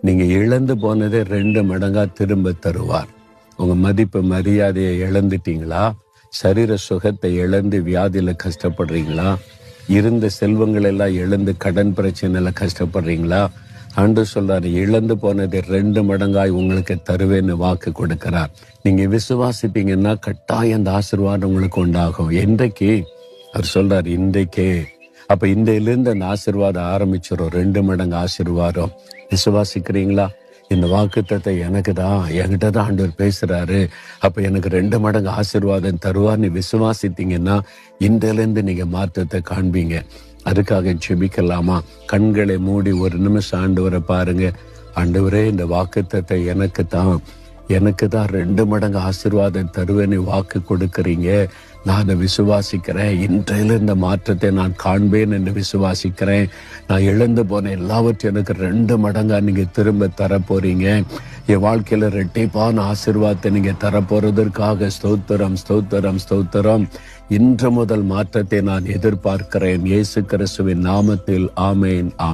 நீங்க இழந்து போனதே 2 மடங்கா திரும்ப தருவார். உங்க மதிப்பு மரியாதையை இழந்துட்டீங்களா? சரீர சுகத்தை இழந்து வியாதியில கஷ்டப்படுறீங்களா? இருந்த செல்வங்கள் எல்லாம் இழந்து கடன் பிரச்சனையில கஷ்டப்படுறீங்களா? ஆண்டவர் சொல்றாரு, இழந்து போனதை 2 மடங்காய் உங்களுக்கு தருவேன்னு வாக்கு கொடுக்கிறார். நீங்க விசுவாசிப்பீங்கன்னா கட்டாயம் அந்த ஆசீர்வாதம் உங்களுக்கு உண்டாகும். என்றைக்கு? அவர் சொல்றாரு, இன்றைக்கே. அப்ப இன்றையிலிருந்து அந்த ஆசீர்வாதம் ஆரம்பிச்சிடும். 2 மடங்கு ஆசீர்வாதம். விசுவாசிக்கிறீங்களா? இந்த வாக்குத்தத்தை எனக்கு தான், என்கிட்ட தான் ஆண்டவர் பேசுறாரு. அப்ப எனக்கு 2 மடங்கு ஆசீர்வாதம் தருவார்னு விசுவாசித்தீங்கன்னா இன்றையிலிருந்து நீங்க மாற்றத்தை காண்பீங்க. அதுக்காக ஜெபிக்கலாமா? கண்களை மூடி ஒரு நிமிஷம் ஆண்டவரை பாருங்க. ஆண்டவரே, இந்த வாக்குத்தத்தை எனக்கு தான் 2 மடங்கு ஆசீர்வாதம் தருவேன்னு வாக்கு கொடுக்கறீங்க. நான் அதை விசுவாசிக்கிறேன். இன்றையில இந்த மாற்றத்தை நான் காண்பேன் என்று விசுவாசிக்கிறேன். நான் இழந்து போன எல்லாவற்றையும் எனக்கு 2 மடங்கா நீங்க திரும்ப தரப்போறீங்க. என் வாழ்க்கையில இரட்டிப்பான ஆசீர்வாதத்தை நீங்க தரப்போறதற்காக ஸ்தோத்திரம், ஸ்தோத்திரம், ஸ்தோத்திரம். இன்று முதல் மாற்றத்தை நான் எதிர்பார்க்கிறேன். இயேசு கிறிஸ்துவின் நாமத்தில் ஆமேன், ஆமேன்.